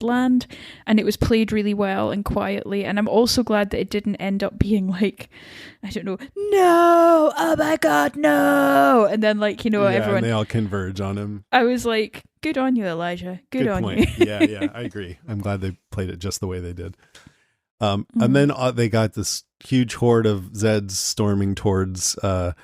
bland, and it was played really well and quietly. And I'm also glad that it didn't end up being like, I don't know, no, oh my god, no, and then like, you know, everyone, and they all converge on him. I was like, good on you, Elijah, good on point. you. yeah, I agree. I'm glad they played it just the way they did. And then they got this huge horde of Zeds storming towards the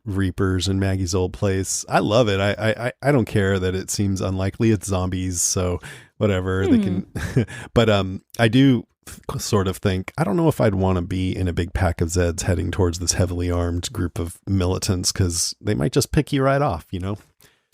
Reapers and Maggie's old place. I love it. I don't care that it seems unlikely. It's zombies, so whatever they can. But I do sort of think, I don't know if I'd want to be in a big pack of Zeds heading towards this heavily armed group of militants, because they might just pick you right off, you know?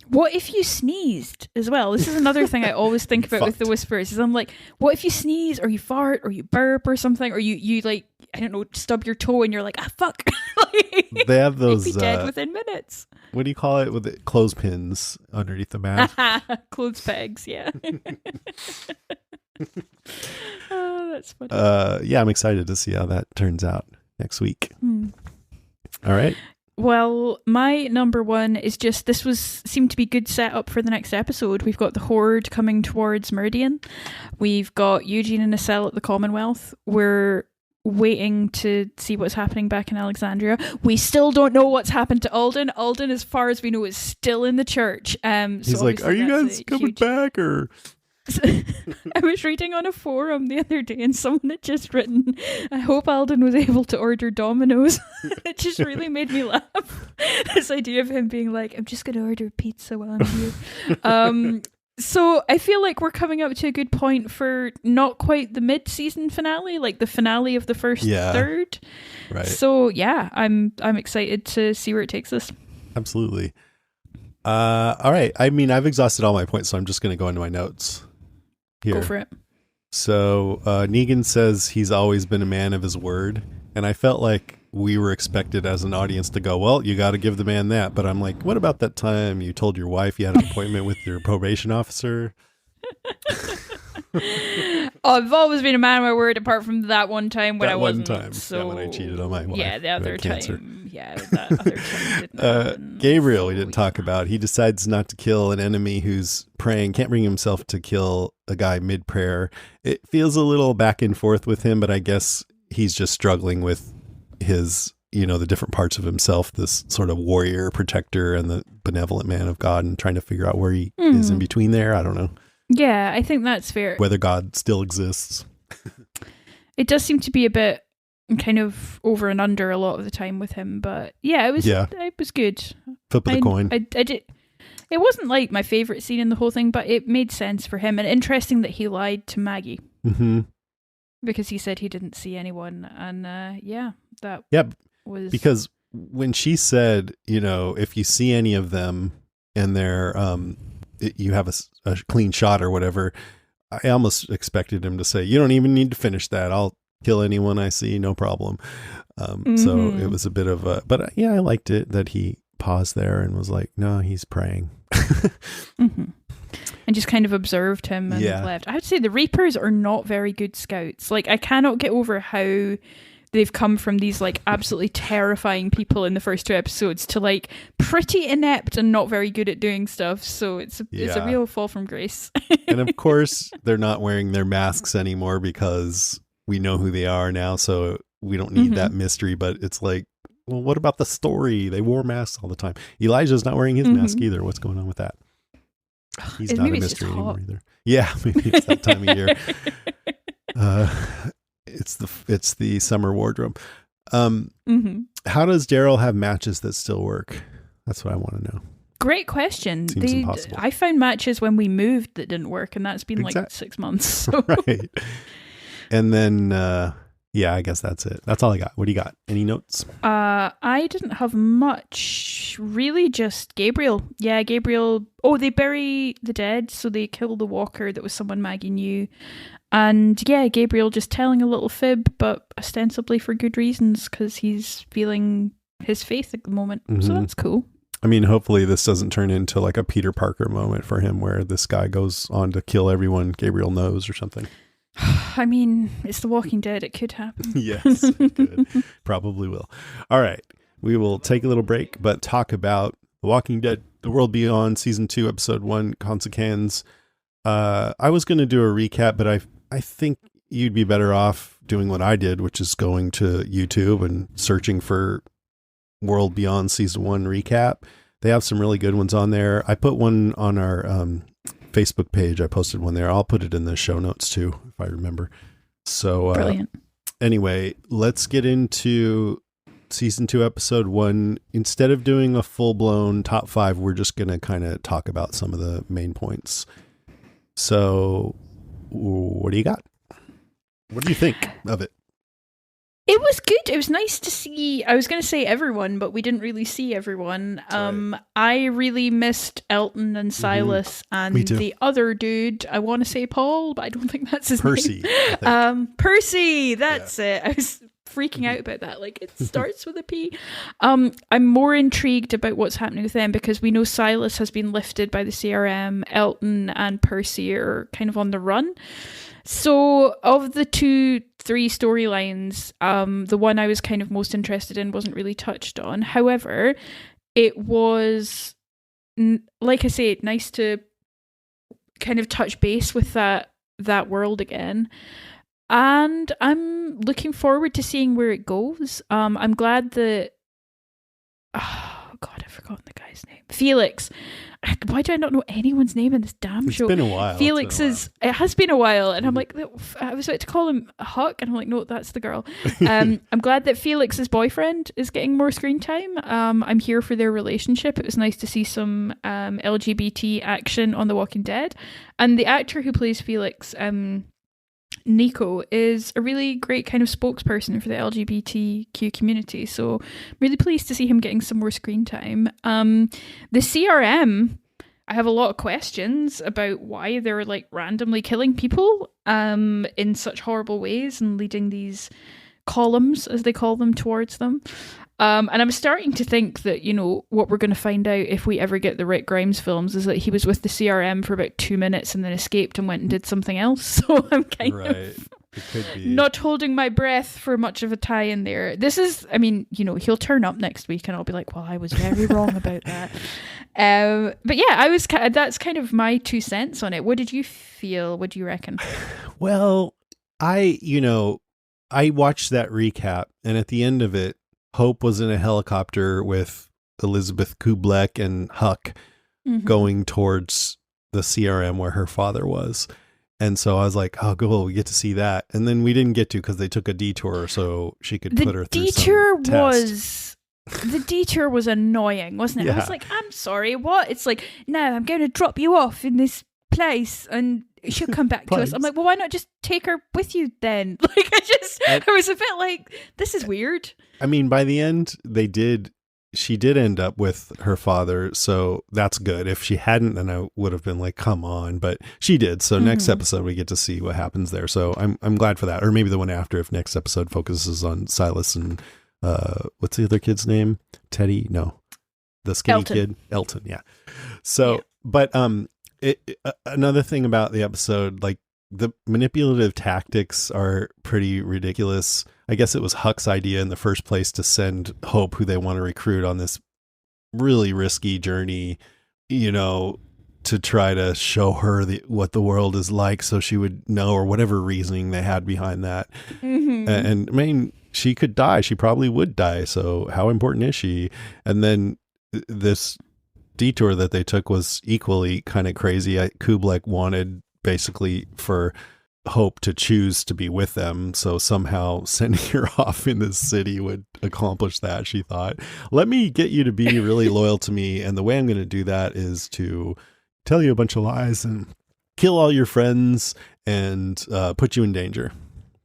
What if you sneezed as well? This is another thing I always think about with the Whisperers, is I'm like, what if you sneeze or you fart or you burp or something, or you like, I don't know, stub your toe and you're like, fuck. Like, they have those you'd be dead within minutes. What do you call it with it? Clothespins underneath the mask? Clothes pegs, yeah. Oh, that's funny. Yeah, I'm excited to see how that turns out next week. All right. Well, my number one is just, seemed to be good setup for the next episode. We've got the Horde coming towards Meridian. We've got Eugene in a cell at the Commonwealth. We're waiting to see what's happening back in Alexandria. We still don't know what's happened to Alden. Alden, as far as we know, is still in the church. He's like, are you guys coming back or... I was reading on a forum the other day and someone had just written, I hope Alden was able to order Domino's. It just really made me laugh. This idea of him being like, I'm just going to order pizza while I'm here. So I feel like we're coming up to a good point for not quite the mid-season finale, like the finale of the first third. Right. So yeah, I'm excited to see where it takes us. Absolutely. All right. I mean, I've exhausted all my points, so I'm just going to go into my notes here. Go for it. So Negan says he's always been a man of his word, and I felt like we were expected as an audience to go, well, you got to give the man that. But I'm like, what about that time you told your wife you had an appointment with your probation officer? I've always been a man of my word, apart from that one time when I wasn't. When I cheated on my wife. Yeah, the other time. Yeah, that other time didn't happen. Gabriel, we didn't talk about. He decides not to kill an enemy who's praying. Can't bring himself to kill a guy mid-prayer. It feels a little back and forth with him, but I guess he's just struggling with his, the different parts of himself, this sort of warrior, protector, and the benevolent man of God, and trying to figure out where he is in between there. I don't know. Yeah, I think that's fair. Whether God still exists. It does seem to be a bit kind of over and under a lot of the time with him, but yeah, it was good. Flip of the coin. I did. It wasn't like my favorite scene in the whole thing, but it made sense for him, and interesting that he lied to Maggie. Mm-hmm. Because he said he didn't see anyone, and was... Because when she said, if you see any of them and they're, you have a clean shot or whatever, I almost expected him to say, you don't even need to finish that. I'll kill anyone I see, no problem. So it was a bit of a, but yeah, I liked it that he paused there and was like, no, he's praying. And just kind of observed him and left. I would say the Reapers are not very good scouts. Like, I cannot get over how they've come from these like absolutely terrifying people in the first two episodes to like pretty inept and not very good at doing stuff. So it's a real fall from grace. And of course they're not wearing their masks anymore because we know who they are now. So we don't need that mystery, but it's like, well, what about the story? They wore masks all the time. Elijah's not wearing his mask either. What's going on with that? He's not a mystery anymore either. Yeah, maybe it's that time of year. It's the summer wardrobe. How does Daryl have matches that still work? That's what I want to know. Great question. Seems impossible. I found matches when we moved that didn't work, and that's been like 6 months. So. Right. And then, I guess that's it. That's all I got. What do you got? Any notes? I didn't have much. Really, just Gabriel. Yeah, Gabriel. Oh, they bury the dead, so they kill the walker that was someone Maggie knew. And yeah, Gabriel just telling a little fib, but ostensibly for good reasons, because he's feeling his faith at the moment. So that's cool. I mean, hopefully this doesn't turn into like a Peter Parker moment for him where this guy goes on to kill everyone Gabriel knows or something. I mean, it's The Walking Dead. It could happen. Yes, it could. Probably will. All right. We will take a little break, but talk about The Walking Dead, The World Beyond, Season 2, Episode 1, Consequence. I was going to do a recap, but I think you'd be better off doing what I did, which is going to YouTube and searching for World Beyond Season 1 recap. They have some really good ones on there. I put one on our Facebook page. I posted one there. I'll put it in the show notes too, if I remember. So Brilliant. Anyway, let's get into Season 2, Episode 1. Instead of doing a full-blown top 5, we're just going to kind of talk about some of the main points. So what do you got? What do you think of it? It was good. It was nice to see. I was going to say everyone, but we didn't really see everyone. Right. I really missed Elton and Silas and the other dude. I want to say Paul, but I don't think that's his Percy, name. Percy. That's it. I was freaking out about that. Like, it starts with a P. I'm more intrigued about what's happening with them because we know Silas has been lifted by the CRM. Elton and Percy are kind of on the run. So of the 2-3 storylines, the one I was kind of most interested in wasn't really touched on. However, it was, like I say, nice to kind of touch base with that world again. And I'm looking forward to seeing where it goes. I'm glad that... Oh, God, I've forgotten the guy's name. Felix. Why do I not know anyone's name in this damn show? It's been a while. Felix is... It has been a while. And I'm like, I was about to call him Huck. And I'm like, no, that's the girl. I'm glad that Felix's boyfriend is getting more screen time. I'm here for their relationship. It was nice to see some LGBT action on The Walking Dead. And the actor who plays Felix... Nico is a really great kind of spokesperson for the LGBTQ community, so I'm really pleased to see him getting some more screen time. The CRM, I have a lot of questions about why they're like randomly killing people in such horrible ways and leading these columns, as they call them, towards them. And I'm starting to think that, you know, what we're going to find out if we ever get the Rick Grimes films is that he was with the CRM for about 2 minutes and then escaped and went and did something else. So I'm kind of it could be. Not holding my breath for much of a tie in there. This is, I mean, you know, he'll turn up next week and I'll be like, well, I was very wrong about that. But yeah, that's kind of my 2 cents on it. What did you feel? What do you reckon? Well, I watched that recap, and at the end of it, Hope was in a helicopter with Elizabeth Kublek and Huck going towards the CRM where her father was. And so I was like, oh, cool, we get to see that. And then we didn't get to because they took a detour so she could put her through some test. The detour was annoying, wasn't it? Yeah. I was like, I'm sorry, what? It's like, no, I'm going to drop you off in this place and she'll come back to us. I'm like, well, why not just take her with you then? Like, I was a bit like, this is weird. I mean, by the end, she did end up with her father, so that's good. If she hadn't, then I would have been like, come on, but she did. So next episode, we get to see what happens there. So I'm glad for that. Or maybe the one after, if next episode focuses on Silas and what's the other kid's name? Teddy? No. The skinny kid? Elton, yeah. So, yeah. But another thing about the episode, like the manipulative tactics are pretty ridiculous. I guess it was Huck's idea in the first place to send Hope, who they want to recruit, on this really risky journey, you know, to try to show her what the world is like so she would know, or whatever reasoning they had behind that. And I mean, she could die. She probably would die. So how important is she? And then this detour that they took was equally kind of crazy. Kublek wanted basically for Hope to choose to be with them, so somehow sending her off in this city would accomplish that. She thought, let me get you to be really loyal to me, and the way I'm going to do that is to tell you a bunch of lies and kill all your friends and put you in danger.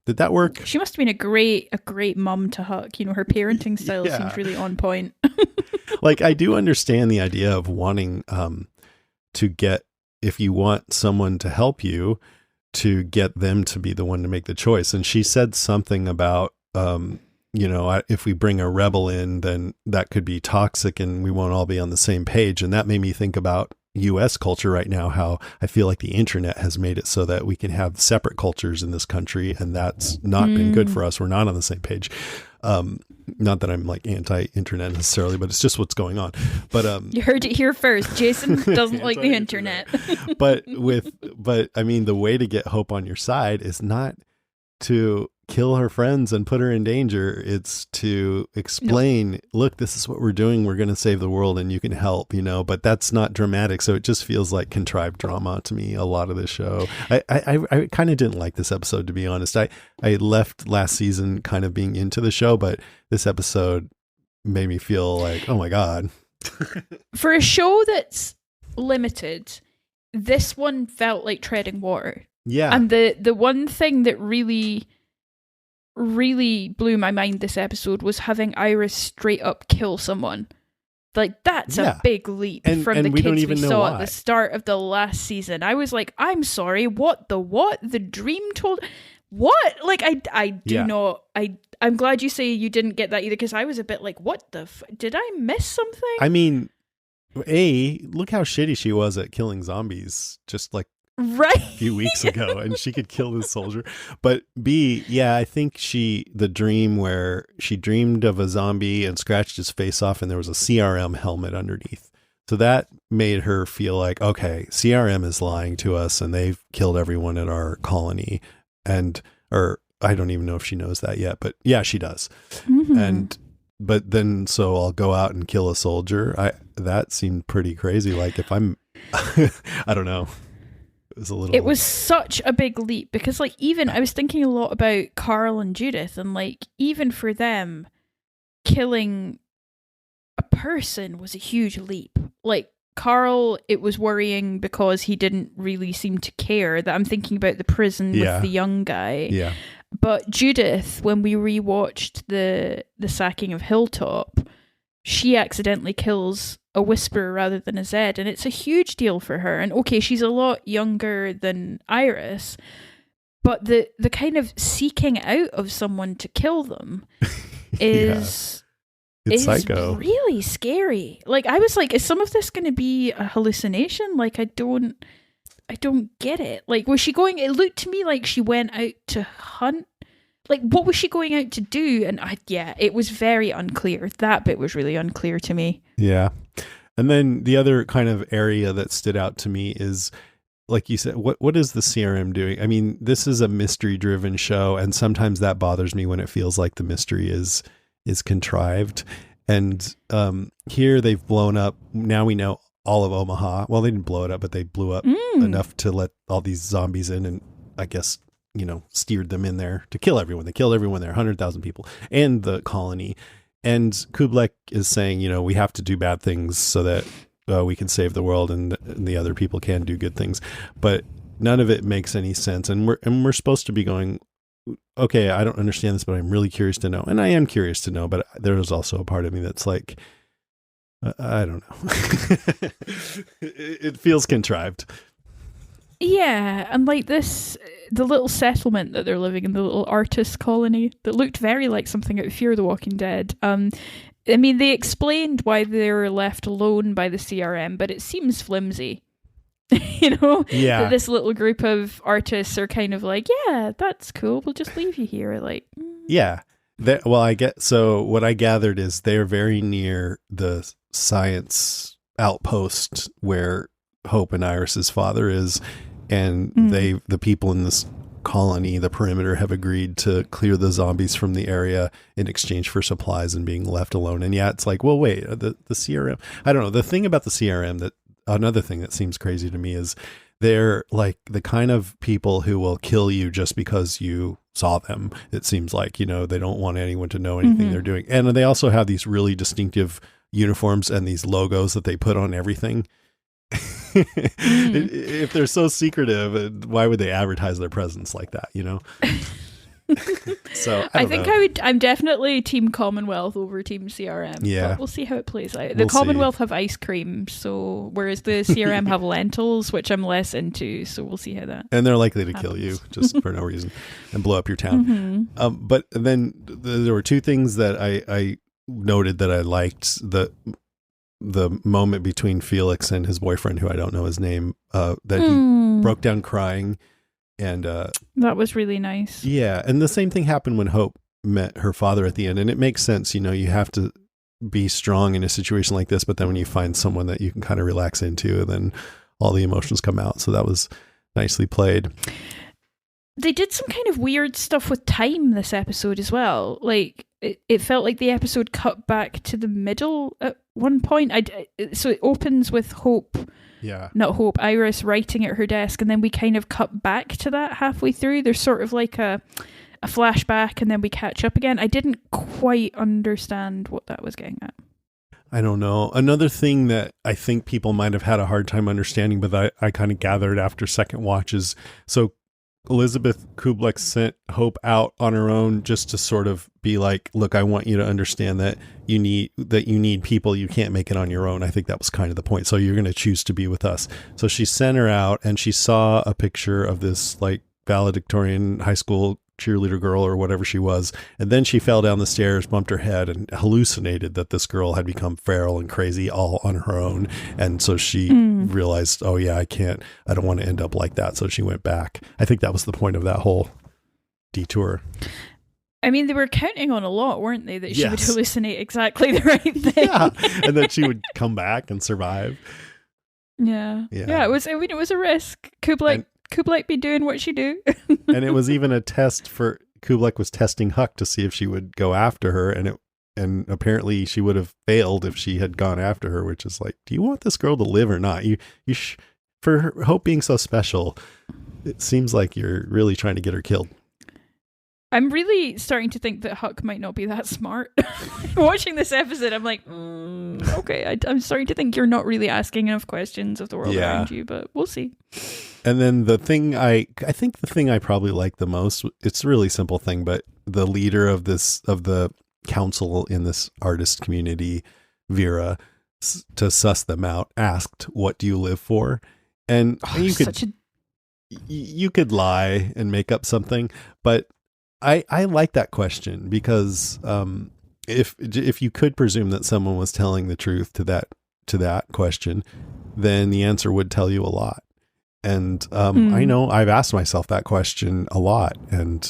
Did that work? She must have been a great mum to Huck. You know, her parenting style seems really on point. Like, I do understand the idea of wanting to get, if you want someone to help you, to get them to be the one to make the choice. And she said something about, you know, if we bring a rebel in, then that could be toxic and we won't all be on the same page. And that made me think about US culture right now, how I feel like the internet has made it so that we can have separate cultures in this country, and that's not been good for us. We're not on the same page. Not that I'm like anti-internet necessarily, but it's just what's going on. But you heard it here first. Jason doesn't like the internet. but I mean, the way to get Hope on your side is not to kill her friends and put her in danger. It's to explain, look, this is what we're doing. We're going to save the world and you can help, but that's not dramatic. So it just feels like contrived drama to me, a lot of the show. I kind of didn't like this episode, to be honest. I left last season kind of being into the show, but this episode made me feel like, oh my God. For a show that's limited, this one felt like treading water. Yeah. And the one thing that really blew my mind this episode was having Iris straight up kill someone. Like, that's a big leap from the kids we saw at the start of the last season. I was like, I'm sorry, what? The dream told... What? Like, I do not... I'm glad you say you didn't get that either, because I was a bit like, what the... Did I miss something? I mean, look how shitty she was at killing zombies just like a few weeks ago, and she could kill this soldier. But B, I think the dream where she dreamed of a zombie and scratched his face off, and there was a CRM helmet underneath. So that made her feel like, okay, CRM is lying to us and they've killed everyone in our colony. Or I don't even know if she knows that yet, but yeah, she does. Mm-hmm. But then, so I'll go out and kill a soldier. That seemed pretty crazy. Like, if I'm, I don't know. It was such a big leap, because like, even I was thinking a lot about Carl and Judith, and like, even for them, killing a person was a huge leap. Like, Carl, it was worrying because he didn't really seem to care. That I'm thinking about the prison with the young guy. Yeah. But Judith, when we rewatched the sacking of Hilltop, she accidentally kills a Whisperer rather than a Zed, and it's a huge deal for her. And okay, she's a lot younger than Iris, but the kind of seeking out of someone to kill them is psycho. Really scary. Like, I was like, is some of this going to be a hallucination? Like, I don't get it. Like, was she going? It looked to me like she went out to hunt. Like, what was she going out to do? And it was very unclear. That bit was really unclear to me. Yeah. And then the other kind of area that stood out to me is, like you said, what is the CRM doing? I mean, this is a mystery-driven show, and sometimes that bothers me when it feels like the mystery is contrived. And here they've blown up. Now we know all of Omaha. Well, they didn't blow it up, but they blew up enough to let all these zombies in, and I guess, steered them in there to kill everyone. They killed everyone there, 100,000 people, and the colony. And Kublek is saying, we have to do bad things so that we can save the world, and the other people can do good things. But none of it makes any sense. And we're supposed to be going, okay, I don't understand this, but I'm really curious to know. And I am curious to know, but there's also a part of me that's like, I don't know. It feels contrived. Yeah, and like the little settlement that they're living in, the little artist colony that looked very like something out of Fear the Walking Dead. I mean, they explained why they were left alone by the CRM, but it seems flimsy. That this little group of artists are kind of like, yeah, that's cool, we'll just leave you here. Like, yeah. So what I gathered is they're very near the science outpost where Hope and Iris's father is, and the people in this colony, the perimeter, have agreed to clear the zombies from the area in exchange for supplies and being left alone. And it's like, well, wait, the CRM, I don't know. The thing about the CRM, another thing that seems crazy to me is they're like the kind of people who will kill you just because you saw them. It seems like, they don't want anyone to know anything they're doing. And they also have these really distinctive uniforms and these logos that they put on everything. If they're so secretive, why would they advertise their presence like that? So I think I'm definitely Team Commonwealth over Team CRM. Yeah, but we'll see how it plays out. The Commonwealth have ice cream, so whereas the CRM have lentils, which I'm less into. So we'll see how that. And they're likely to kill you just for no reason and blow up your town. But then there were two things that I noted that I liked. the moment between Felix and his boyfriend, who I don't know his name, that he broke down crying. And that was really nice. Yeah. And the same thing happened when Hope met her father at the end. And it makes sense, you have to be strong in a situation like this, but then when you find someone that you can kind of relax into, then all the emotions come out. So that was nicely played. They did some kind of weird stuff with time this episode as well. Like, it felt like the episode cut back to the middle at one point. So it opens with Hope, not Hope, Iris writing at her desk, and then we kind of cut back to that halfway through. There's sort of like a flashback, and then we catch up again. I didn't quite understand what that was getting at. I don't know. Another thing that I think people might have had a hard time understanding, but I kind of gathered after second watches. So Elizabeth Kublek sent Hope out on her own just to sort of be like, look, I want you to understand that you need people. You can't make it on your own. I think that was kind of the point. So you're going to choose to be with us. So she sent her out, and she saw a picture of this like valedictorian high school cheerleader girl or whatever she was. And then she fell down the stairs, bumped her head, and hallucinated that this girl had become feral and crazy all on her own. And so she realized, oh yeah, I don't want to end up like that. So she went back. I think that was the point of that whole detour. I mean, they were counting on a lot, weren't they? That she would hallucinate exactly the right thing. Yeah. And then she would come back and survive. Yeah. It was a risk. Kublek be doing what she do. And it was even a test for Kublek was testing Huck to see if she would go after her, and apparently she would have failed if she had gone after her, which is like, do you want this girl to live or not? For her Hope being so special, it seems like you're really trying to get her killed. I'm really starting to think that Huck might not be that smart. Watching this episode, I'm like, okay, I'm starting to think you're not really asking enough questions of the world around you, but we'll see. And then the thing I think the thing I probably like the most, it's a really simple thing, but the leader of the council in this artist community, Vera, to suss them out, asked, "What do you live for?" And you could lie and make up something, but I like that question because if you could presume that someone was telling the truth to that question, then the answer would tell you a lot. And I know I've asked myself that question a lot, and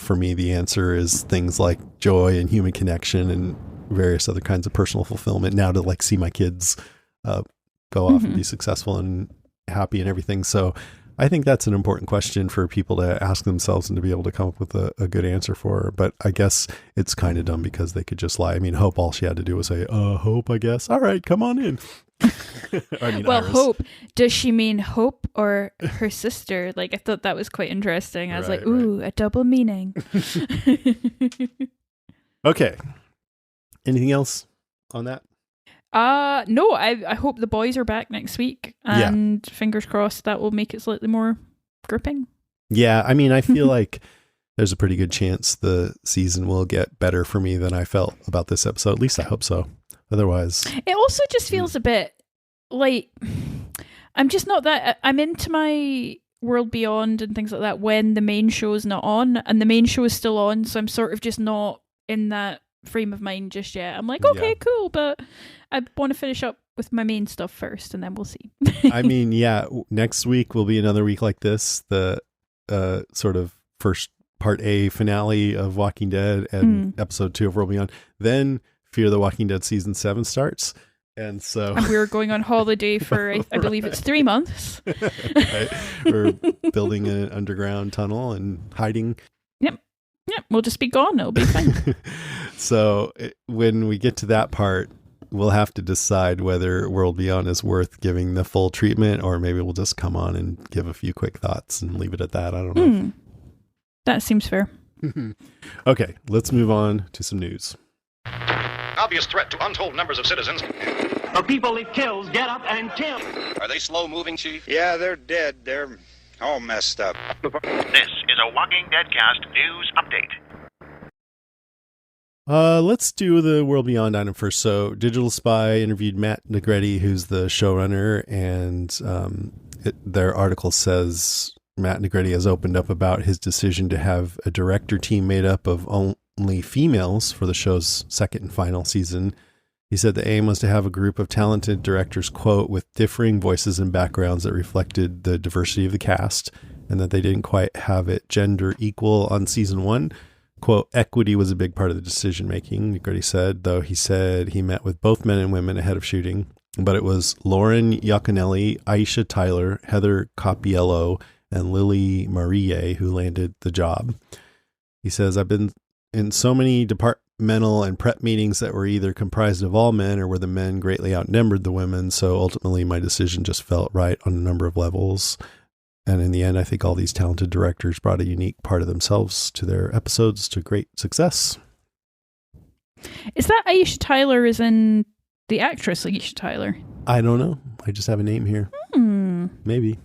for me the answer is things like joy and human connection and various other kinds of personal fulfillment. Now to like see my kids go off and be successful and happy and everything. So I think that's an important question for people to ask themselves and to be able to come up with a good answer for. But I guess it's kind of dumb because they could just lie. I mean, Hope, all she had to do was say, Hope, I guess. All right, come on in. Well, Iris. Hope, does she mean Hope or her sister? Like, I thought that was quite interesting. I was like, ooh, a double meaning. Okay. Anything else on that? No, I hope the boys are back next week, and fingers crossed that will make it slightly more gripping. Yeah, I mean, I feel like there's a pretty good chance the season will get better for me than I felt about this episode. At least I hope so. Otherwise, it also just feels a bit like I'm just not that. I'm into my World Beyond and things like that when the main show is not on, and the main show is still on, so I'm sort of just not in that frame of mind just yet. I'm like, okay, cool, but I want to finish up with my main stuff first, and then we'll see. I mean, next week will be another week like this, the sort of first part A finale of Walking Dead and episode 2 of World Beyond. Then Fear the Walking Dead season 7 starts. And so we're going on holiday for, I believe it's 3 months. Right. We're building an underground tunnel and hiding. Yep. We'll just be gone. It'll be fine. So when we get to that part, we'll have to decide whether World Beyond is worth giving the full treatment, or maybe we'll just come on and give a few quick thoughts and leave it at that. I don't know. That seems fair. Okay, let's move on to some news. Obvious threat to untold numbers of citizens. The people it kills get up and kill. Are they slow-moving, Chief? Yeah, they're dead. They're all messed up. This is a Walking Deadcast news update. Let's do the World Beyond item first. So Digital Spy interviewed Matt Negretti, who's the showrunner, and their article says Matt Negretti has opened up about his decision to have a director team made up of only females for the show's second and final season. He said the aim was to have a group of talented directors, quote, with differing voices and backgrounds that reflected the diversity of the cast, and that they didn't quite have it gender equal on season 1. Quote, equity was a big part of the decision making, Nick already said, though he said he met with both men and women ahead of shooting. But it was Lauren Iaconelli, Aisha Tyler, Heather Copiello, and Lily Marie who landed the job. He says, I've been in so many departmental and prep meetings that were either comprised of all men or where the men greatly outnumbered the women. So ultimately my decision just felt right on a number of levels. And in the end, I think all these talented directors brought a unique part of themselves to their episodes to great success. Is that Aisha Tyler as in the actress Aisha Tyler? I don't know. I just have a name here. Maybe.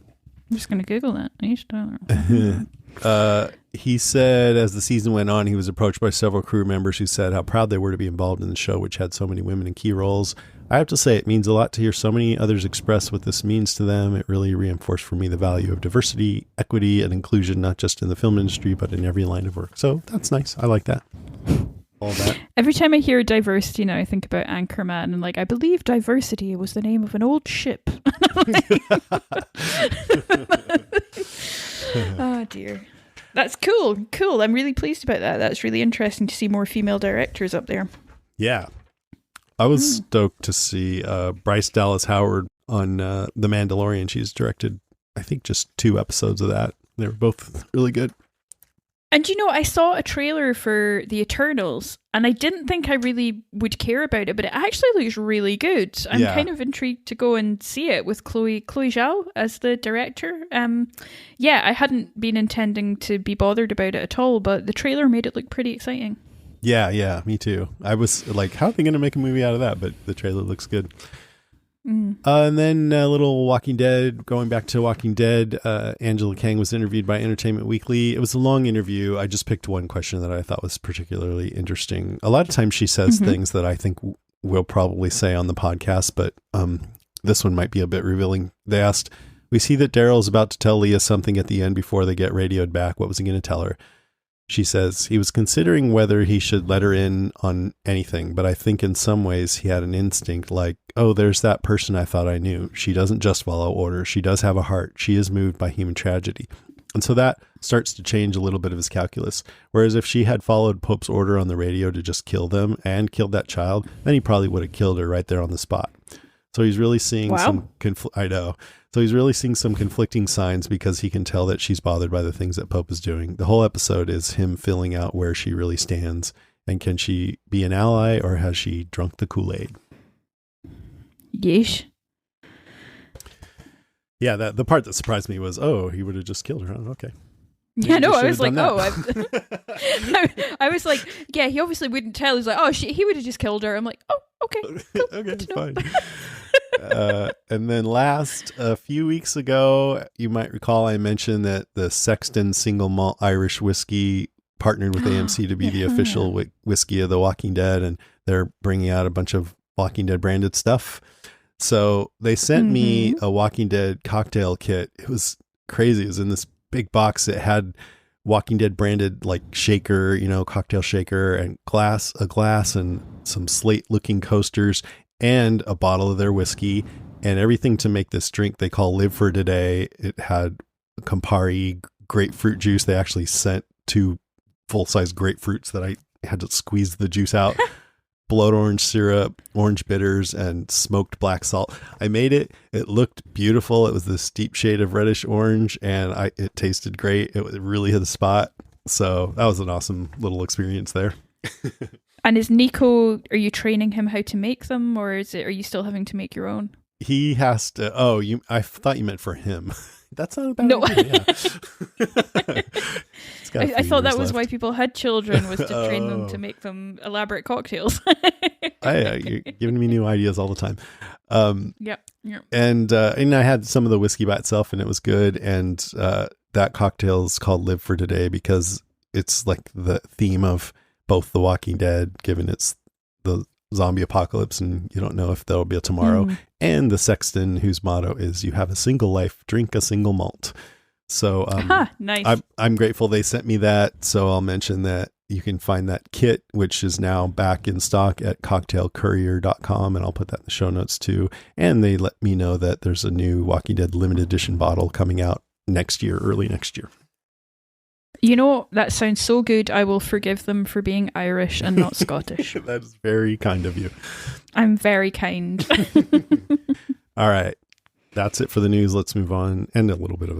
I'm just going to Google that. Aisha Tyler. He said as the season went on, he was approached by several crew members who said how proud they were to be involved in the show, which had so many women in key roles. I have to say, it means a lot to hear so many others express what this means to them. It really reinforced for me the value of diversity, equity, and inclusion, not just in the film industry, but in every line of work. So that's nice. I like that. All that. Every time I hear diversity now, I think about Anchorman and I believe diversity was the name of an old ship. Oh dear. That's cool. Cool. I'm really pleased about that. That's really interesting to see more female directors up there. Yeah. I was stoked to see Bryce Dallas Howard on The Mandalorian. She's directed, I think, just 2 episodes of that. They were both really good. And I saw a trailer for The Eternals, and I didn't think I really would care about it, but it actually looks really good. I'm kind of intrigued to go and see it with Chloe Zhao as the director. I hadn't been intending to be bothered about it at all, but the trailer made it look pretty exciting. Yeah, me too. I was like, how are they going to make a movie out of that? But the trailer looks good. And then a little Walking Dead, going back to Walking Dead, Angela Kang was interviewed by Entertainment Weekly. It was a long interview. I just picked one question that I thought was particularly interesting. A lot of times she says things that I think we'll probably say on the podcast, but this one might be a bit revealing. They asked, we see that Daryl's about to tell Leah something at the end before they get radioed back. What was he going to tell her? She says, he was considering whether he should let her in on anything, but I think in some ways he had an instinct like, oh, there's that person I thought I knew. She doesn't just follow orders. She does have a heart. She is moved by human tragedy. And so that starts to change a little bit of his calculus. Whereas if she had followed Pope's order on the radio to just kill them and killed that child, then he probably would have killed her right there on the spot. So he's really seeing some So he's really seeing some conflicting signs because he can tell that she's bothered by the things that Pope is doing. The whole episode is him filling out where she really stands. And can she be an ally or has she drunk the Kool-Aid? Yeesh. Yeah, the part that surprised me was, oh, he would have just killed her. Oh, okay. Yeah, no, I was like, oh, I was like, yeah, he obviously wouldn't tell. He's like, oh, he would have just killed her. I'm like, oh, okay. Cool. Okay, fine. And then last, a few weeks ago, you might recall I mentioned that the Sexton single malt Irish whiskey partnered with AMC to be the official whiskey of The Walking Dead, and they're bringing out a bunch of Walking Dead branded stuff. So they sent me a Walking Dead cocktail kit. It was crazy. It was in this big box. It had Walking Dead branded shaker, cocktail shaker, and a glass and some slate looking coasters and a bottle of their whiskey and everything to make this drink they call Live for Today. It had Campari grapefruit juice. They actually sent 2 full-size grapefruits that I had to squeeze the juice out. Blood orange syrup, orange bitters, and smoked black salt. I made it. It looked beautiful. It was this deep shade of reddish orange, and it tasted great. It really hit the spot. So that was an awesome little experience there. And is Nico, are you training him how to make them, or are you still having to make your own? He has to. Oh, I thought you meant for him. That's not a bad idea. Yeah. I thought that was why people had children, was to train them to make them elaborate cocktails. You're giving me new ideas all the time. Yep. And I had some of the whiskey by itself, and it was good. And that cocktail is called Live for Today because it's like the theme of both The Walking Dead, given it's the zombie apocalypse and you don't know if there'll be a tomorrow, and the Sexton, whose motto is "You have a single life, drink a single malt." So nice. I'm grateful they sent me that. So I'll mention that You can find that kit, which is now back in stock at cocktailcourier.com, and I'll put that in the show notes too. And they let me know that there's a new Walking Dead limited edition bottle coming out next year, early next year. You know, that sounds so good. I will forgive them for being Irish and not Scottish. That's very kind of you. I'm very kind. All right. That's it for the news. Let's move on. And a little bit of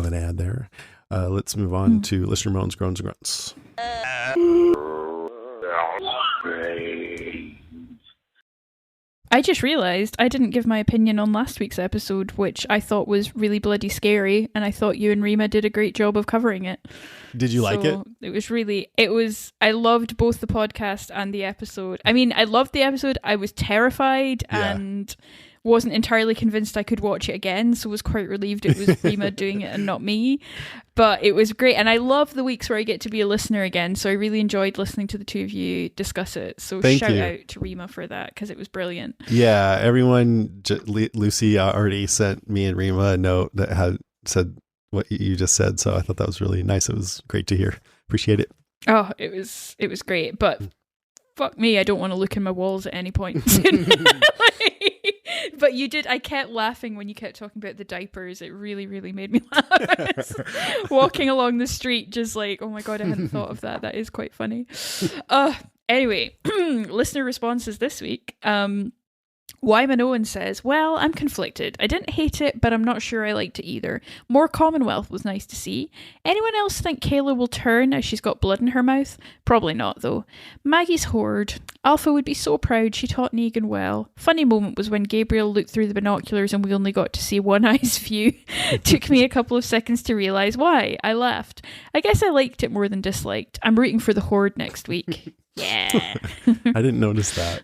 an ad there. Let's move on to listener moans, groans, and grunts. I just realised I didn't give my opinion on last week's episode, which I thought was really bloody scary, and I thought you and Rima did a great job of covering it. Did you like it? I loved both the podcast and the episode. I mean, I loved the episode. I was terrified and wasn't entirely convinced I could watch it again, so was quite relieved it was Rima doing it and not me. But it was great, and I love the weeks where I get to be a listener again, so I really enjoyed listening to the two of you discuss it. So shout out to Rima for that, because it was brilliant. Yeah, everyone, Lucy already sent me and Rima a note that had said what you just said, so I thought that was really nice. It was great to hear. Appreciate it. Oh, it was great, but fuck me, I don't want to look in my walls at any point. But you did. I kept laughing when you kept talking about the diapers. It really, really made me laugh. I was walking along the street, just like, oh my God, I hadn't thought of that. That is quite funny. Anyway, listener responses this week. Wyman Owen says, well, I'm conflicted. I didn't hate it, but I'm not sure I liked it either. More Commonwealth was nice to see. Anyone else think Kayla will turn as she's got blood in her mouth? Probably not, though. Maggie's horde. Alpha would be so proud she taught Negan well. Funny moment was when Gabriel looked through the binoculars and we only got to see one eye's view. Took me a couple of seconds to realise why. I laughed. I guess I liked it more than disliked. I'm rooting for the horde next week. Yeah. I didn't notice that.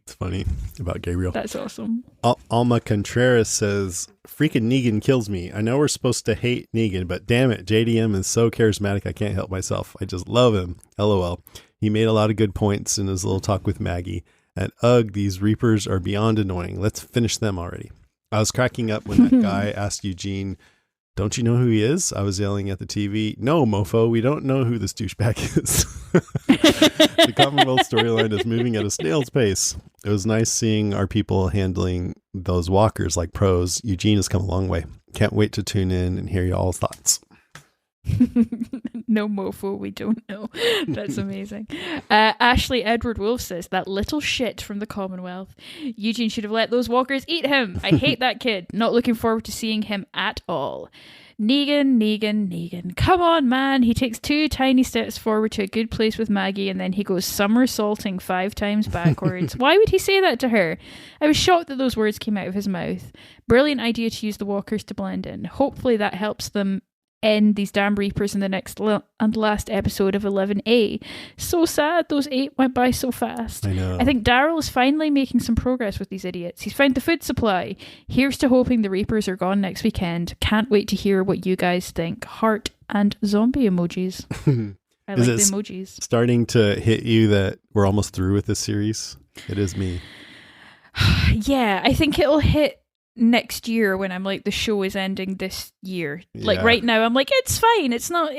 It's funny about Gabriel. That's awesome. Alma Contreras says, freaking Negan kills me. I know we're supposed to hate Negan, but damn it, JDM is so charismatic I can't help myself. I just love him. LOL. He made a lot of good points in his little talk with Maggie. And ugh, these Reapers are beyond annoying. Let's finish them already. I was cracking up when that guy asked Eugene, don't you know who he is? I was yelling at the TV. No, mofo, we don't know who this douchebag is. The Commonwealth storyline is moving at a snail's pace. It was nice seeing our people handling those walkers like pros. Eugene has come a long way. Can't wait to tune in and hear y'all's thoughts. No mofo, we don't know. That's amazing. Ashley Edward Wolf says, that little shit from the Commonwealth. Eugene should have let those walkers eat him. I hate that kid. Not looking forward to seeing him at all. Negan. Come on, man. He takes 2 tiny steps forward to a good place with Maggie, and then he goes somersaulting 5 times backwards. Why would he say that to her? I was shocked that those words came out of his mouth. Brilliant idea to use the walkers to blend in. Hopefully that helps them end these damn Reapers in the next and last episode of 11A. So sad those 8 went by so fast. I know. I think Daryl is finally making some progress with these idiots. He's found the food supply. Here's to hoping the Reapers are gone next weekend. Can't wait to hear what you guys think. Heart and zombie emojis. I like the emojis. Starting to hit you that we're almost through with this series? It is me. Yeah, I think it'll hit next year when I'm like, the show is ending this year. Like right now I'm like, it's fine, it's not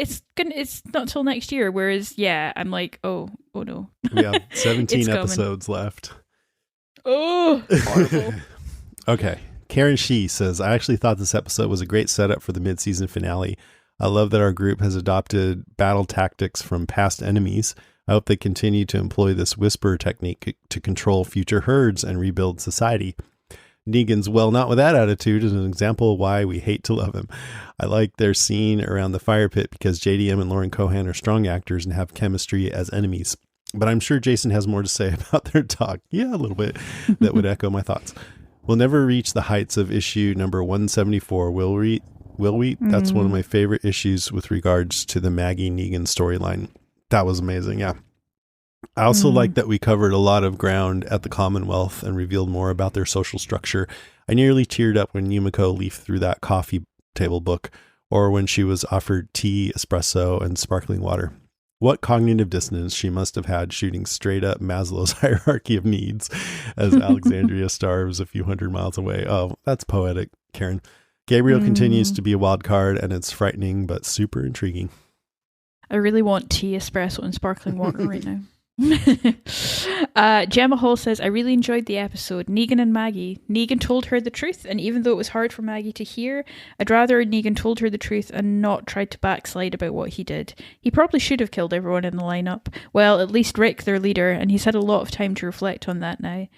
till next year, whereas I'm like, oh no, we have 17 episodes left. Oh, horrible. Okay, Karen Shee says, I actually thought this episode was a great setup for the mid-season finale. I love that our group has adopted battle tactics from past enemies. I hope they continue to employ this whisper technique to control future herds and rebuild society. Negan's well not with that attitude is an example of why we hate to love him. I like their scene around the fire pit because JDM and Lauren Cohan are strong actors and have chemistry as enemies. But I'm sure Jason has more to say about their talk. Yeah, a little bit. That would echo my thoughts. We'll never reach the heights of issue number 174, will we? That's one of my favorite issues with regards to the Maggie Negan storyline. That was amazing, yeah. I also like that we covered a lot of ground at the Commonwealth and revealed more about their social structure. I nearly teared up when Yumiko leafed through that coffee table book, or when she was offered tea, espresso, and sparkling water. What cognitive dissonance she must have had shooting straight up Maslow's hierarchy of needs as Alexandria starves a few hundred miles away. Oh, that's poetic, Karen. Gabriel continues to be a wild card, and it's frightening but super intriguing. I really want tea, espresso, and sparkling water right now. Gemma Hall says, I really enjoyed the episode. Negan and Maggie. Negan told her the truth, and even though it was hard for Maggie to hear, I'd rather Negan told her the truth and not tried to backslide about what he did. He probably should have killed everyone in the lineup. Well, at least Rick, their leader, and he's had a lot of time to reflect on that now.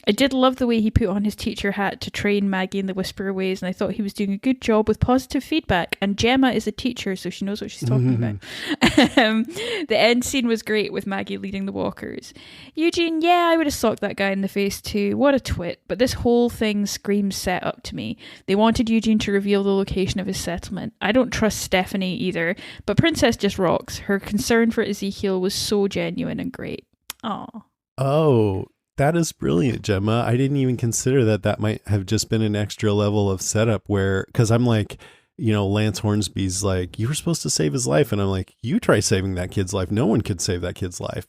I did love the way he put on his teacher hat to train Maggie in the Whisperer ways, and I thought he was doing a good job with positive feedback. And Gemma is a teacher, so she knows what she's talking about. The end scene was great with Maggie leading the walkers. Eugene, yeah, I would have socked that guy in the face too. What a twit. But this whole thing screams set up to me. They wanted Eugene to reveal the location of his settlement. I don't trust Stephanie either, but Princess just rocks. Her concern for Ezekiel was so genuine and great. Aw. Oh, that is brilliant, Gemma. I didn't even consider that might have just been an extra level of setup where, because I'm like, Lance Hornsby's like, you were supposed to save his life. And I'm like, you try saving that kid's life. No one could save that kid's life.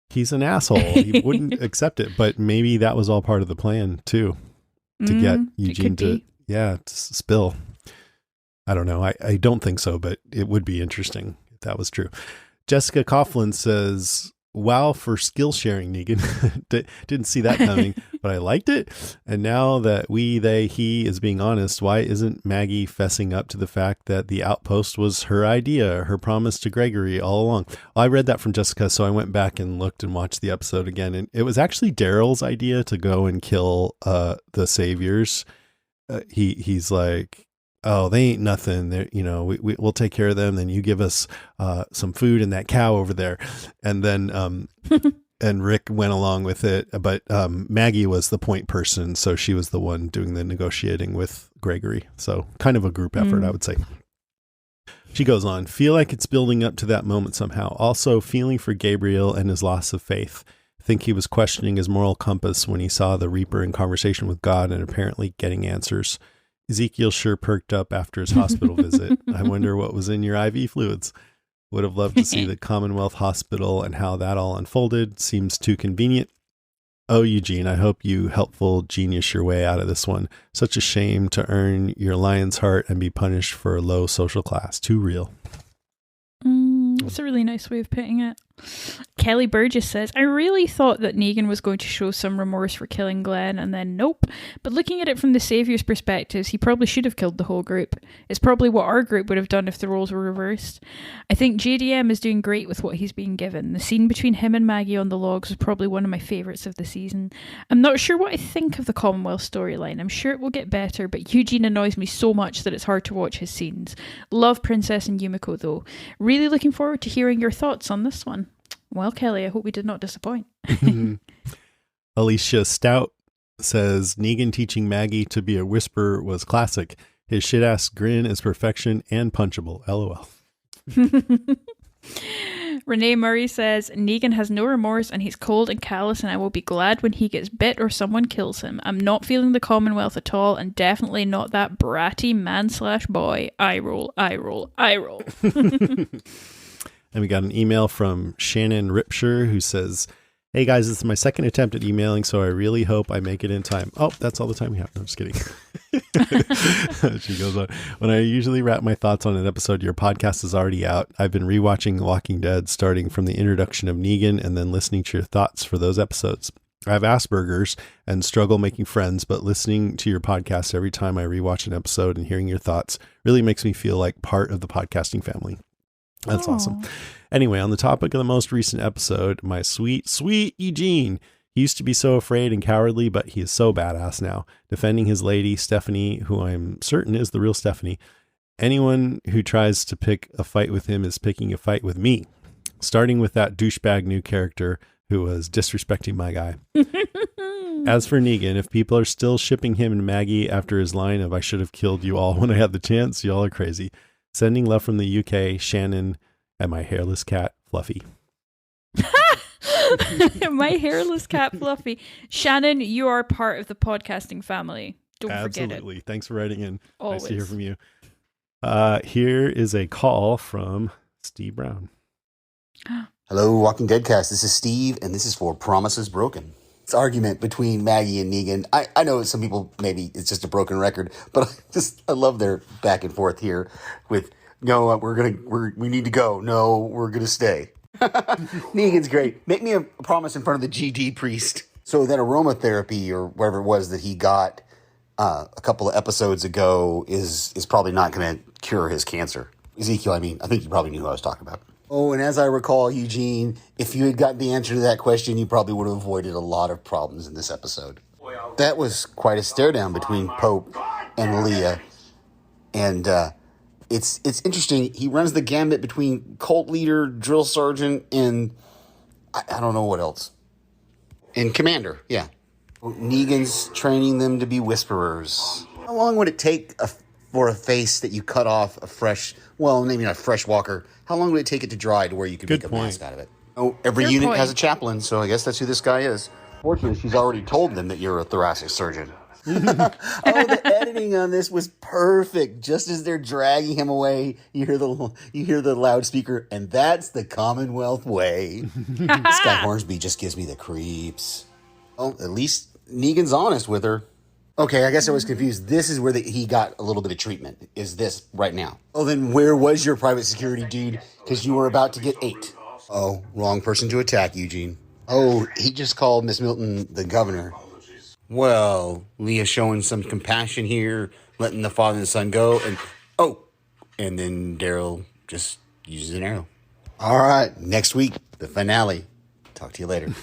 He's an asshole. He wouldn't accept it. But maybe that was all part of the plan too, to get Eugene to spill. I don't know. I don't think so, but it would be interesting if that was true. Jessica Coughlin says, wow, for skill sharing, Negan. Didn't see that coming, but I liked it. And now that he is being honest, why isn't Maggie fessing up to the fact that the outpost was her idea, her promise to Gregory all along? Well, I read that from Jessica, so I went back and looked and watched the episode again. And it was actually Daryl's idea to go and kill the saviors. He's like, oh, they ain't nothing. They're, we'll take care of them. Then you give us some food and that cow over there. And then and Rick went along with it. But Maggie was the point person. So she was the one doing the negotiating with Gregory. So kind of a group effort, I would say. She goes on, feel like it's building up to that moment somehow. Also feeling for Gabriel and his loss of faith. Think he was questioning his moral compass when he saw the Reaper in conversation with God and apparently getting answers. Ezekiel sure perked up after his hospital visit. I wonder what was in your IV fluids. Would have loved to see the Commonwealth Hospital and how that all unfolded. Seems too convenient. Oh, Eugene, I hope you helpful genius your way out of this one. Such a shame to earn your lion's heart and be punished for a low social class. Too real. That's a really nice way of putting it. Kelly Burgess says, I really thought that Negan was going to show some remorse for killing Glenn, and then nope. But looking at it from the Saviour's perspectives, he probably should have killed the whole group. It's probably what our group would have done if the roles were reversed. I think JDM is doing great with what he's being given. The scene between him and Maggie on the logs was probably one of my favourites of the season. I'm not sure what I think of the Commonwealth storyline. I'm sure it will get better, but Eugene annoys me so much that it's hard to watch his scenes. Love Princess and Yumiko though. Really looking forward to hearing your thoughts on this one. Well, Kelly, I hope we did not disappoint. Alicia Stout says, Negan teaching Maggie to be a whisperer was classic. His shit-ass grin is perfection and punchable. LOL. Renee Murray says, Negan has no remorse and he's cold and callous, and I will be glad when he gets bit or someone kills him. I'm not feeling the Commonwealth at all, and definitely not that bratty man/boy. I roll, I roll, I roll. And we got an email from Shannon Ripshire who says, hey guys, this is my second attempt at emailing, so I really hope I make it in time. Oh, that's all the time we have. No, I'm just kidding. She goes on, when I usually wrap my thoughts on an episode, your podcast is already out. I've been rewatching Walking Dead, starting from the introduction of Negan and then listening to your thoughts for those episodes. I have Asperger's and struggle making friends, but listening to your podcast every time I rewatch an episode and hearing your thoughts really makes me feel like part of the podcasting family. That's awesome. Anyway, on the topic of the most recent episode, my sweet, sweet Eugene. He used to be so afraid and cowardly, but he is so badass now, defending his lady, Stephanie, who I'm certain is the real Stephanie. Anyone who tries to pick a fight with him is picking a fight with me, starting with that douchebag new character who was disrespecting my guy. As for Negan, if people are still shipping him and Maggie after his line of I should have killed you all when I had the chance, y'all are crazy. Sending love from the UK, Shannon, and my hairless cat, Fluffy. My hairless cat, Fluffy. Shannon, you are part of the podcasting family. Don't forget it. Absolutely. Thanks for writing in. Always. Nice to hear from you. Here is a call from Steve Brown. Hello, Walking Dead cast. This is Steve, and this is for Promises Broken. This argument between Maggie and Negan. I know some people, maybe it's just a broken record, but I love their back and forth here with No, we need to go. No, we're gonna stay. Negan's great. Make me a promise in front of the GD priest. So that aromatherapy or whatever it was that he got a couple of episodes ago is probably not going to cure his cancer. Ezekiel, I think you probably knew who I was talking about. Oh, and as I recall, Eugene, if you had gotten the answer to that question, you probably would have avoided a lot of problems in this episode. That was quite a stare down between Pope and Leah. And it's interesting. He runs the gambit between cult leader, drill sergeant, and I don't know what else. And commander, yeah. Negan's training them to be whisperers. How long would it take for a face that you cut off maybe not a fresh walker? How long would it take it to dry to where you could make a mask out of it? Oh, every Good unit point. has a chaplain, so I guess that's who this guy is. Fortunately, she's already told them that you're a thoracic surgeon. The editing on this was perfect. Just as they're dragging him away, you hear the loudspeaker, and that's the Commonwealth way. This guy Hornsby just gives me the creeps. Oh, at least Negan's honest with her. Okay, I guess I was confused. This is where he got a little bit of treatment. Is this right now? Oh, then where was your private security dude? Because you were about to get 8. Oh, wrong person to attack, Eugene. Oh, he just called Miss Milton the governor. Well, Leah showing some compassion here, letting the father and the son go, and then Daryl just uses an arrow. All right, next week, the finale. Talk to you later.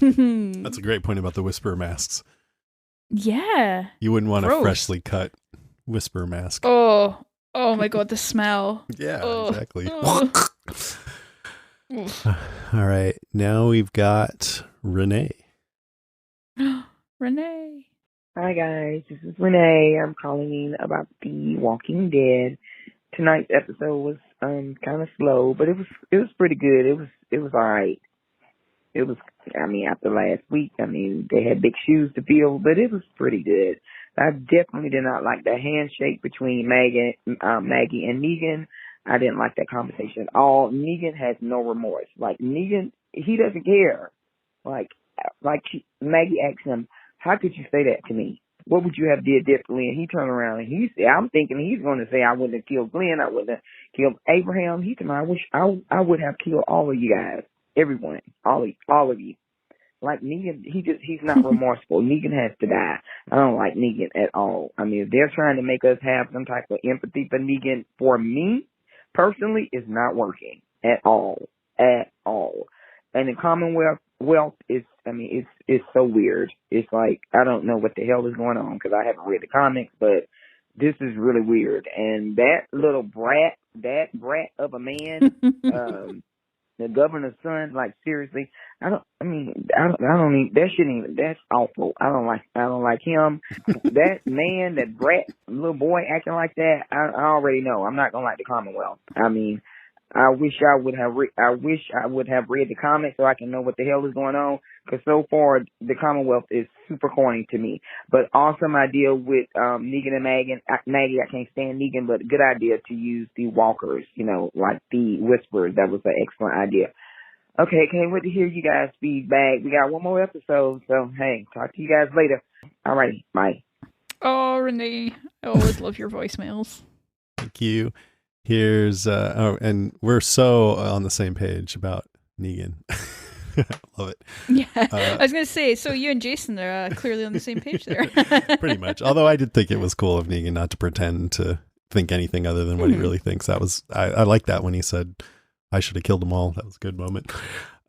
That's a great point about the whisperer masks. Yeah. You wouldn't want Gross. a freshly cut whisperer mask. Oh my god, the smell. Yeah, exactly. Oh. All right, now we've got Renee. Renee. Hi guys, this is Renee. I'm calling in about The Walking Dead. Tonight's episode was kind of slow, but it was pretty good. It was all right. It was, after last week, they had big shoes to fill, but it was pretty good. I definitely did not like the handshake between Maggie and Negan. I didn't like that conversation at all. Negan has no remorse. Like, Negan, he doesn't care. Maggie asked him, how could you say that to me? What would you have did differently? And he turned around and I'm thinking he's going to say, I wouldn't have killed Glenn. I wouldn't have killed Abraham. He said, I wish I would have killed all of you guys. Everyone. All of you. Like Negan, he's not remorseful. Negan has to die. I don't like Negan at all. If they're trying to make us have some type of empathy for Negan, for me, personally, it's not working at all. At all. And the Commonwealth is, it's so weird. It's like, I don't know what the hell is going on because I haven't read the comics, but this is really weird. And that little brat of a man, the governor's son, like seriously, that's awful. I don't like him. That man, that brat, little boy acting like that, I already know. I'm not gonna like the Commonwealth. I wish I would have read the comics so I can know what the hell is going on. Because so far, the Commonwealth is super corny to me. But awesome idea with Negan and Maggie. I can't stand Negan, but good idea to use the walkers, like the whisperers. That was an excellent idea. Okay, can't wait to hear you guys' feedback. We got one more episode, so hey, talk to you guys later. All right, bye. Oh, Renee. I always love your voicemails. Thank you. Here's and we're so on the same page about Negan. Love it. Yeah, I was gonna say. So you and Jason are clearly on the same page there. Pretty much. Although I did think it was cool of Negan not to pretend to think anything other than what he really thinks. That was I like that when he said, "I should have killed them all." That was a good moment.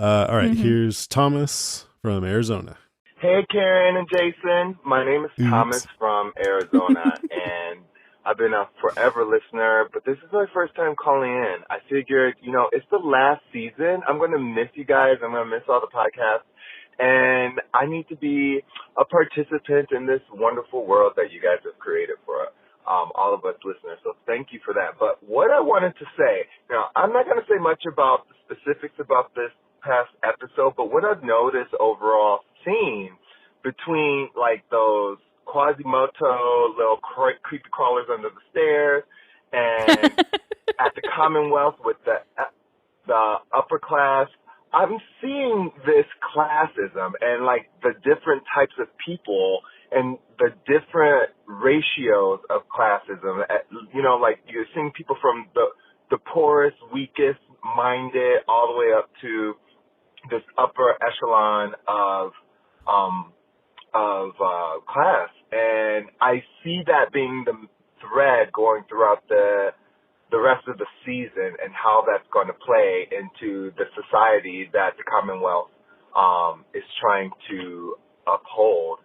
All right, here's Thomas from Arizona. Hey, Karen and Jason. My name is Thomas from Arizona, and I've been a forever listener, but this is my first time calling in. I figured, it's the last season. I'm going to miss you guys. I'm going to miss all the podcasts. And I need to be a participant in this wonderful world that you guys have created for all of us listeners. So thank you for that. But what I wanted to say, I'm not going to say much about the specifics about this past episode, but what I've noticed overall scene between like those Quasimodo little creepy crawlers under the stairs, and at the Commonwealth with the upper class, I'm seeing this classism and like the different types of people and the different ratios of classism. like you're seeing people from the poorest, weakest minded all the way up to this upper echelon of class. And I see that being the thread going throughout the rest of the season, and how that's going to play into the society that the Commonwealth is trying to uphold.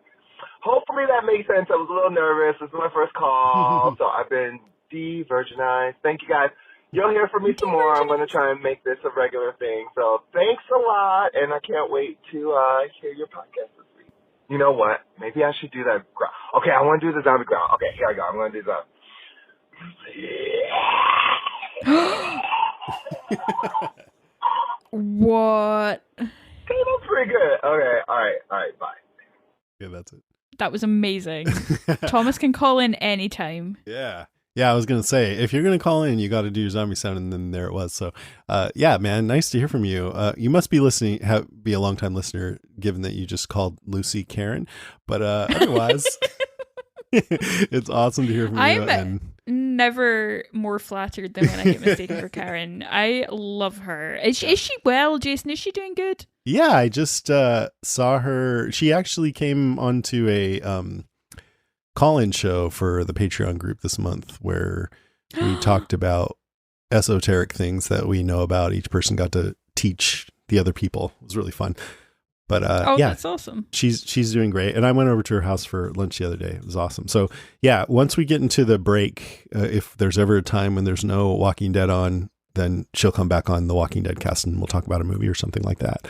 Hopefully that makes sense. I was a little nervous. This is my first call, so I've been de-virginized. Thank you, guys. You'll hear from me some more. I'm going to try and make this a regular thing. So thanks a lot, and I can't wait to hear your podcast this week. You know what? Maybe I should do that. Okay, I want to do the zombie growl. Okay, here I go. I'm going to do that. What? That's pretty good. Okay, all right, bye. Yeah, that's it. That was amazing. Thomas can call in anytime. Yeah. Yeah, I was going to say, if you're going to call in, you got to do your zombie sound, and then there it was. So, yeah, man, nice to hear from you. You must be be a long-time listener, given that you just called Lucy Karen. But otherwise, it's awesome to hear from you. I'm never more flattered than when I get mistaken for Karen. I love her. Is she well, Jason? Is she doing good? Yeah, I just saw her. She actually came onto a call-in show for the Patreon group this month, where we talked about esoteric things that we know about. Each person got to teach the other people. It was really fun. But yeah, that's awesome. She's doing great. And I went over to her house for lunch the other day. It was awesome. So yeah, once we get into the break, if there's ever a time when there's no Walking Dead on, then she'll come back on the Walking Dead cast and we'll talk about a movie or something like that.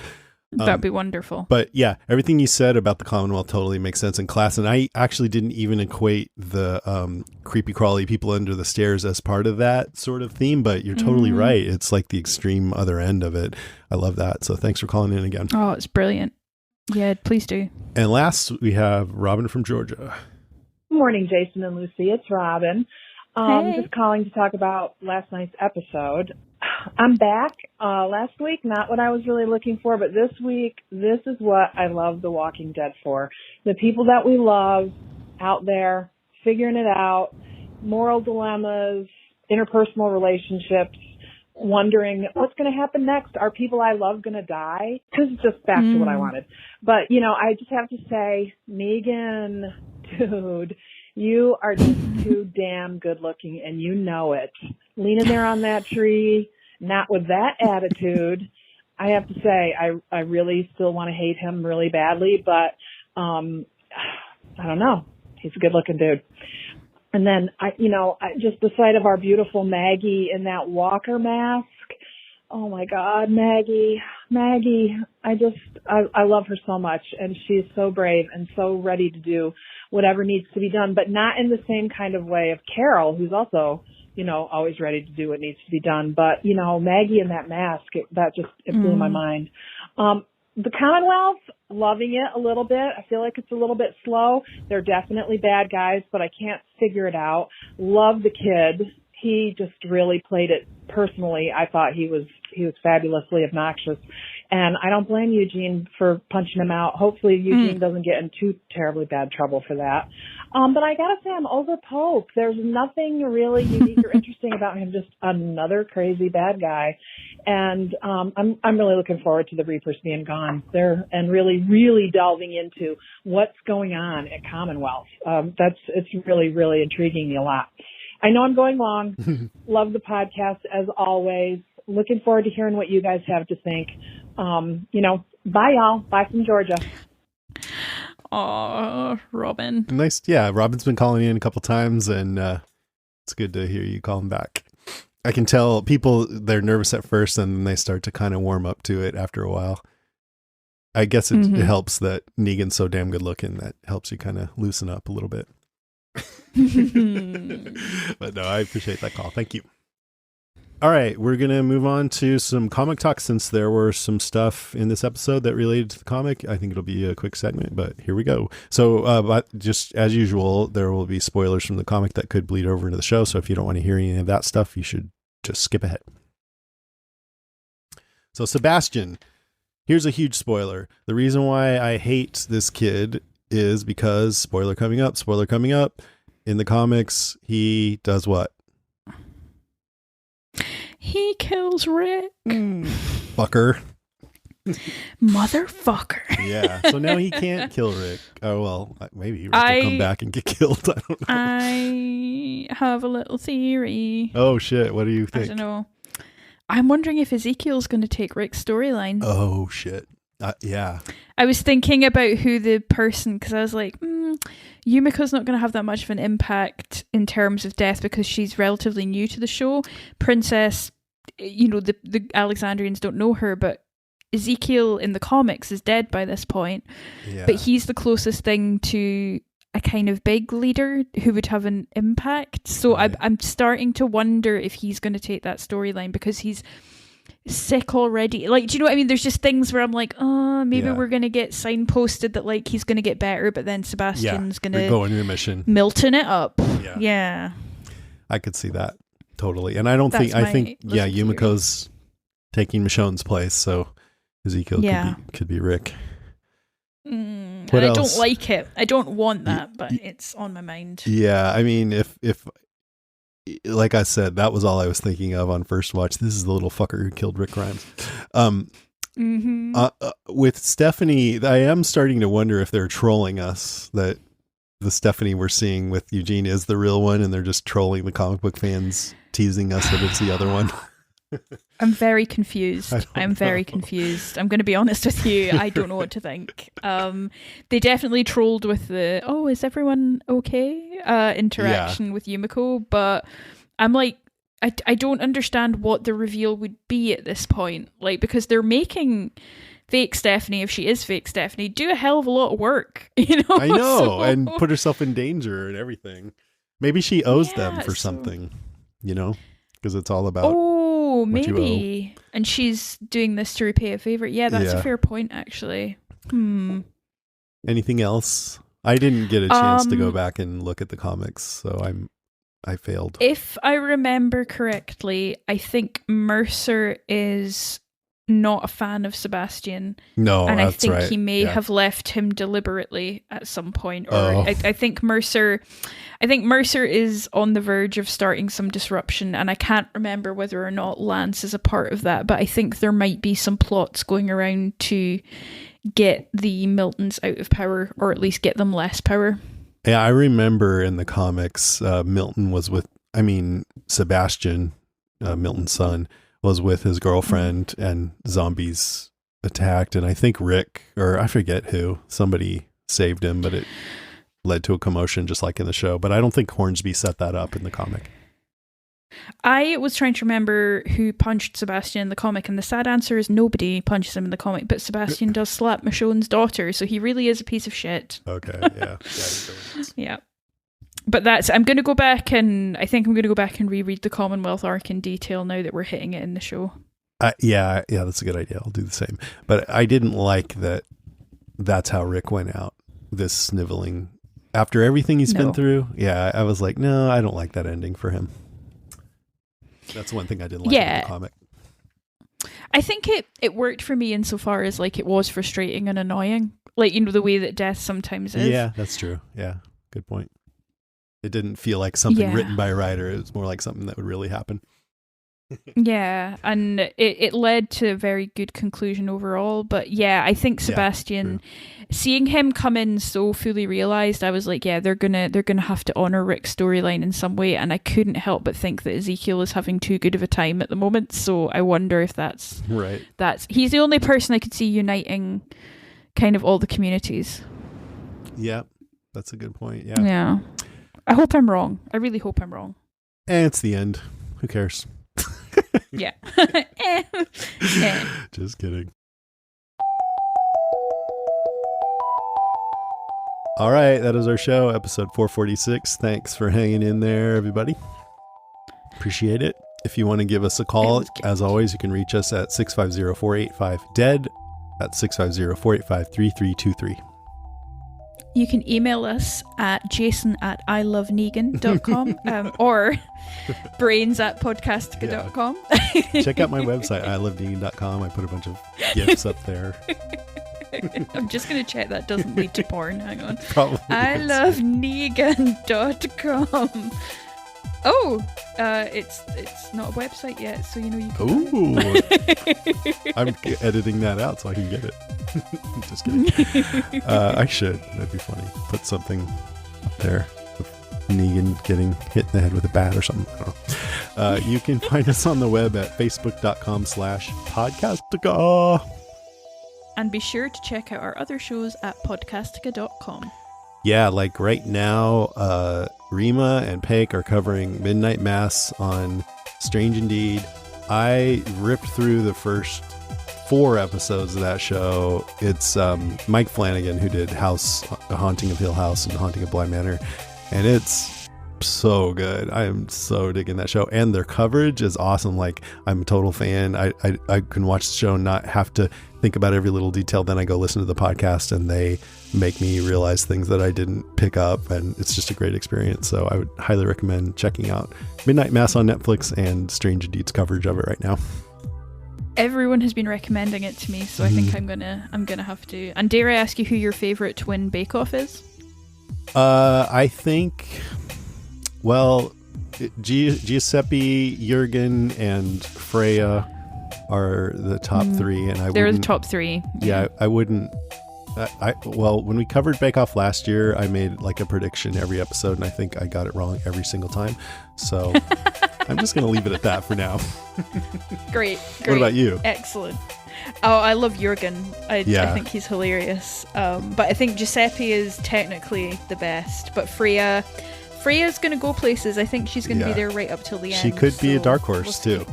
That'd be wonderful. But yeah, everything you said about the Commonwealth totally makes sense in class. And I actually didn't even equate the creepy crawly people under the stairs as part of that sort of theme, but you're totally right. It's like the extreme other end of it. I love that. So thanks for calling in again. Oh, it's brilliant. Yeah, please do. And last we have Robin from Georgia. Good morning, Jason and Lucy. It's Robin. Hey. Just calling to talk about last night's episode. I'm back. Last week, not what I was really looking for, but this week, this is what I love The Walking Dead for. The people that we love out there, figuring it out, moral dilemmas, interpersonal relationships, wondering what's going to happen next. Are people I love going to die? This is just back to what I wanted. But, I just have to say, Negan, dude, you are just too damn good looking, and you know it. Leaning there on that tree, not with that attitude. I have to say, I really still want to hate him really badly, but I don't know. He's a good looking dude. And then just the sight of our beautiful Maggie in that walker mask. Oh my God, Maggie, I love her so much, and she's so brave and so ready to do whatever needs to be done, but not in the same kind of way of Carol, who's also, always ready to do what needs to be done. But, Maggie in that mask, it blew my mind. The Commonwealth, loving it a little bit. I feel like it's a little bit slow. They're definitely bad guys, but I can't figure it out. Love the kid. He just really played it personally. I thought he was fabulously obnoxious. And I don't blame Eugene for punching him out. Hopefully Eugene doesn't get in too terribly bad trouble for that. But I gotta say, I'm over Pope. There's nothing really unique or interesting about him, just another crazy bad guy. And I'm really looking forward to the Reapers being gone there and really, really delving into what's going on at Commonwealth. It's really, really intriguing me a lot. I know I'm going long. Love the podcast as always. Looking forward to hearing what you guys have to think. Bye y'all. Bye from Georgia. Aw, Robin. Nice. Yeah, Robin's been calling in a couple times, and it's good to hear you call him back. I can tell people, they're nervous at first, and then they start to kind of warm up to it after a while. I guess it helps that Negan's so damn good looking. That helps you kind of loosen up a little bit. But no, I appreciate that call. Thank you. All right, we're going to move on to some comic talk since there were some stuff in this episode that related to the comic. I think it'll be a quick segment, but here we go. So but just as usual, there will be spoilers from the comic that could bleed over into the show. So if you don't want to hear any of that stuff, you should just skip ahead. So Sebastian, here's a huge spoiler. The reason why I hate this kid is because, spoiler coming up, in the comics, he does what? He kills Rick. Fucker. Motherfucker. Yeah. So now he can't kill Rick. Oh, well, maybe Rick will come back and get killed. I don't know. I have a little theory. Oh, shit. What do you I think? don't know. I'm wondering if Ezekiel's going to take Rick's storyline. Oh, shit. Yeah. I was thinking about who the person, because I was like, Yumiko's not going to have that much of an impact in terms of death because she's relatively new to the show. Princess, the Alexandrians don't know her, but Ezekiel in the comics is dead by this point. Yeah. But he's the closest thing to a kind of big leader who would have an impact. So Right. I'm starting to wonder if he's going to take that storyline because he's sick already. Like, do you know what I mean? There's just things where I'm like, maybe Yeah. we're going to get signposted that like he's going to get better, but then Sebastian's going to go on your mission. Milton it up. Yeah. Yeah. I could see that totally. And I don't That's think, I my think, little Yumiko's taking Michonne's place. So Ezekiel could be Rick. What I else? don't like it. I don't want that, but it's on my mind. Yeah. I mean, if like I said, that was all I was thinking of on first watch. This is the little fucker who killed Rick Grimes. With Stephanie, I am starting to wonder if they're trolling us, that the Stephanie we're seeing with Eugene is the real one and they're just trolling the comic book fans, teasing us that it's the other one. I'm very confused. I'm very confused. I'm going to be honest with you. I don't know what to think. They definitely trolled with the, is everyone okay? Interaction with Yumiko, but I'm like, I don't understand what the reveal would be at this point. Like, because they're making fake Stephanie, if she is fake Stephanie, do a hell of a lot of work, I know, and put herself in danger and everything. Maybe she owes them for something, because it's all about maybe. And she's doing this to repay a favor. Yeah, that's a fair point, actually. Anything else? I didn't get a chance to go back and look at the comics, so I failed. If I remember correctly, I think Mercer is not a fan of Sebastian. No, and that's I think right. he may have left him deliberately at some point. Or I think Mercer is on the verge of starting some disruption, and I can't remember whether or not Lance is a part of that, but I think there might be some plots going around to get the Miltons out of power, or at least get them less power. Yeah, I remember in the comics, Milton was Sebastian, Milton's son, was with his girlfriend and zombies attacked. And I think Rick, or I forget who, somebody saved him, but it led to a commotion just like in the show. But I don't think Hornsby set that up in the comic. I was trying to remember who punched Sebastian in the comic, and the sad answer is nobody punches him in the comic, but Sebastian does slap Michonne's daughter, so he really is a piece of shit. Okay, yeah. Yeah. But I'm going to go back and reread the Commonwealth arc in detail now that we're hitting it in the show. Yeah, that's a good idea. I'll do the same. But I didn't like that that's how Rick went out, this sniveling. After everything he's been through, I was like, no, I don't like that ending for him. That's one thing I didn't like in the comic. I think it worked for me insofar as like it was frustrating and annoying. Like, the way that death sometimes is. Yeah, that's true. Yeah, good point. It didn't feel like something written by a writer. It was more like something that would really happen. Yeah, and it led to a very good conclusion overall. But yeah, I think Sebastian, seeing him come in so fully realized, I was like, yeah, they're gonna have to honor Rick's storyline in some way, and I couldn't help but think that Ezekiel is having too good of a time at the moment. So I wonder if that's right. He's the only person I could see uniting kind of all the communities. Yeah, that's a good point. Yeah. Yeah. I hope I'm wrong. I really hope I'm wrong. And it's the end. Who cares? Yeah. Just kidding. All right, that is our show, episode 446. Thanks for hanging in there, everybody. Appreciate it. If you want to give us a call, as always, you can reach us at 650-485-DEAD. That's 650-485-3323. You can email us at jason@ilovenegan.com or brains@podcastica.com. Check out my website, ilovenegan.com. I put a bunch of GIFs up there. I'm just going to check that doesn't lead to porn. Hang on. Probably ilovenegan.com. Oh, it's not a website yet, so you can. Ooh, I'm editing that out so I can get it. Just kidding. I should. That'd be funny. Put something up there of Negan getting hit in the head with a bat or something. I don't know. You can find us on the web at facebook.com/podcastica. And be sure to check out our other shows at podcastica.com. Yeah, like right now, Rima and Paik are covering Midnight Mass on Strange Indeed. I ripped through the first 4 episodes of that show. It's Mike Flanagan who did House, The Haunting of Hill House and Haunting of Bly Manor, and it's so good. I am so digging that show, and their coverage is awesome. Like, I'm a total fan. I can watch the show and not have to think about every little detail. Then I go listen to the podcast and they make me realize things that I didn't pick up, and it's just a great experience. So I would highly recommend checking out Midnight Mass on Netflix and Strange Indeed's coverage of it right now. Everyone has been recommending it to me, so I think I'm gonna have to. And dare I ask you who your favorite twin bake-off is? I think, well, Giuseppe, Jurgen, and Freya are the top 3, and they're the top 3. Yeah, I wouldn't. Well, when we covered Bake Off last year, I made like a prediction every episode, and I think I got it wrong every single time. So I'm just going to leave it at that for now. Great. What about you? Excellent. Oh, I love Jurgen. I think he's hilarious. But I think Giuseppe is technically the best. But Freya's going to go places. I think she's going to be there right up till the end. She could be a dark horse too.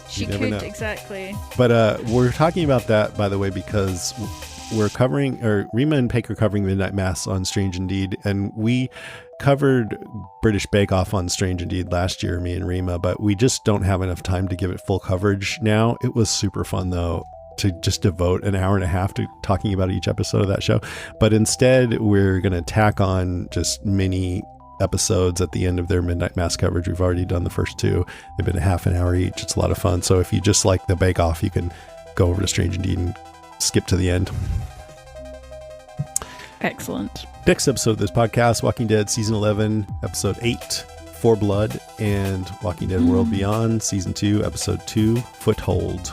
She could, exactly. But we're talking about that, by the way, because we're covering, or Rima and Paik are covering Midnight Mass on Strange Indeed, and we covered British Bake Off on Strange Indeed last year, me and Rima, but we just don't have enough time to give it full coverage now. It was super fun, though, to just devote an hour and a half to talking about each episode of that show. But instead, we're going to tack on just mini episodes at the end of their Midnight Mass coverage. We've already done the first 2. They've been a half an hour each. It's a lot of fun. So if you just like the Bake Off, you can go over to Strange Indeed and skip to the end. Excellent. Next episode of this podcast, Walking Dead Season 11, Episode 8, For Blood, and Walking Dead World Beyond, Season 2, Episode 2, Foothold.